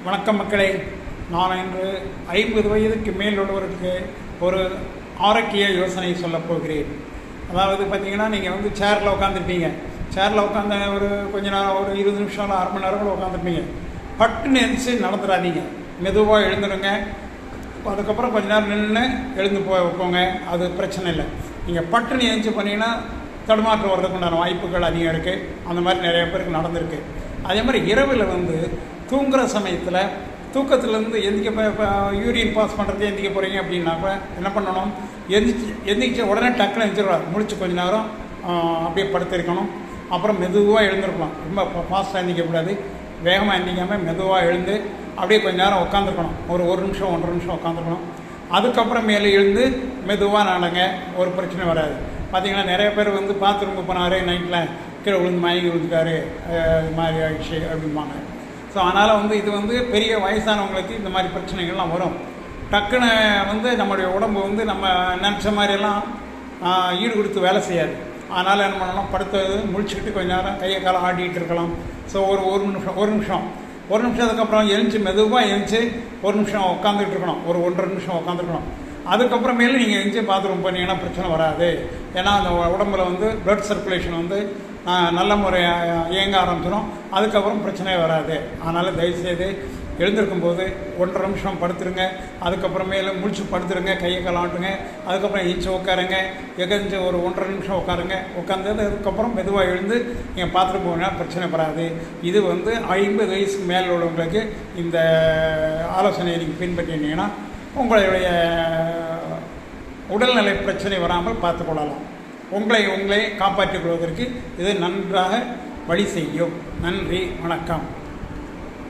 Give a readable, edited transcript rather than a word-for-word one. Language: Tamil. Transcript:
வணக்கம் மக்களே. நான் இன்று 50 வயதுக்கு மேல் உள்ளவருக்கு ஒரு ஆரோக்கிய யோசனை சொல்லப் போகிறேன். அதாவது பார்த்தீங்கன்னா, நீங்கள் வந்து சேரில் உட்காந்துருப்பீங்க. சேரில் உட்காந்து ஒரு கொஞ்ச நேரம், ஒரு 20 நிமிஷம் இல்லை 1/2 மணி நேரம் கூட உட்காந்துருப்பீங்க. பட்டுன்னு எழுந்துச்சு நடந்துடாதீங்க, மெதுவாக எழுந்துடுங்க. அதுக்கப்புறம் கொஞ்ச நேரம் நின்று எழுந்து போங்க, அது பிரச்சனை இல்லை. நீங்கள் பட்டுன்னு எழுந்துச்சு பண்ணிங்கன்னா தடுமாற்றம் வர்றதுக்கு உண்டான வாய்ப்புகள் அதிகம் இருக்குது. அந்த மாதிரி நிறைய பேருக்கு நடந்திருக்கு. அதே மாதிரி இரவில் வந்து தூங்குகிற சமயத்தில் தூக்கத்துலேருந்து எந்திக்க யூரின் பாஸ் பண்ணுறது எந்திக்க போகிறீங்க அப்படின்னாக்க என்ன பண்ணணும், எந்திரிச்ச உடனே டக்குன்னு எழுந்திரிக்கூடாது. முழிச்சு கொஞ்ச நேரம் அப்படியே படுத்திருக்கணும். அப்புறம் மெதுவாக எழுந்திருக்கலாம். ரொம்ப ஃபாஸ்ட்டாக எந்திக்கக்கூடாது. வேகமாக எந்திக்காமல் மெதுவாக எழுந்து அப்படியே கொஞ்சம் நேரம் உட்காந்துருக்கணும். ஒரு நிமிஷம் 1.5 நிமிஷம் உட்காந்துருக்கணும். அதுக்கப்புறம் மேலே எழுந்து மெதுவாக நடங்க, ஒரு பிரச்சனை வராது. பார்த்திங்கன்னா, நிறைய பேர் வந்து பாத்ரூமுக்கு போனார், நைட்டில் கீழே விழுந்து மயங்கி விழுந்துட்டாரு, இது மாதிரி ஆகிடுச்சு அப்படிம்பாங்க. ஸோ அதனால் வந்து இது வந்து பெரிய வயசானவங்களுக்கு இந்த மாதிரி பிரச்சனைகள்லாம் வரும். டக்குன்னு வந்து நம்மளுடைய உடம்பு வந்து நம்ம நினச்ச மாதிரியெல்லாம் ஈடு கொடுத்து வேலை செய்யாது. அதனால் என்ன பண்ணணும், படுத்தது முழிச்சுக்கிட்டு கொஞ்ச நேரம் கையை காலம் ஆடிட்டு இருக்கலாம். ஸோ ஒரு நிமிஷம் அதுக்கப்புறம் எழுந்துச்சி மெதுவாக எழுந்துச்சி 1 நிமிஷம் உட்காந்துட்டு இருக்கணும், ஒரு 1.5 நிமிஷம் உட்காந்துருக்கணும். அதுக்கப்புறமேலும் நீங்கள் எழுந்துச்சி பாத்ரூம் பண்ணிங்கன்னா பிரச்சனை வராது. ஏன்னா அந்த உடம்புல வந்து ப்ளட் சர்க்குலேஷன் வந்து நல்ல முறையாக இயங்க ஆரம்பிச்சிடும். அதுக்கப்புறம் பிரச்சனையே வராது. அதனால் தயவுசெய்து எழுந்திருக்கும்போது 1.5 நிமிஷம் படுத்துருங்க. அதுக்கப்புறமேல முழிச்சு படுத்துருங்க, கையை காலாட்டுங்க. அதுக்கப்புறம் எழுந்து உட்காருங்க, எகஞ்சு ஒரு 1.5 நிமிஷம் உட்காந்தது அதுக்கப்புறம் மெதுவாக எழுந்து நீங்கள் பாத்ரூம் போனா பிரச்சனை வராது. இது வந்து 50 வயசுக்கு மேலே உள்ளவங்களுக்கு இந்த ஆலோசனையை நீங்கள் பின்பற்றினீங்கன்னா உங்களுடைய உடல்நிலை பிரச்சனை வராமல் பார்த்துக்கொள்ளலாம். உங்களை காப்பாற்றிக் கொள்வதற்கு இது நன்றாக வழி செய்யும். நன்றி, வணக்கம்.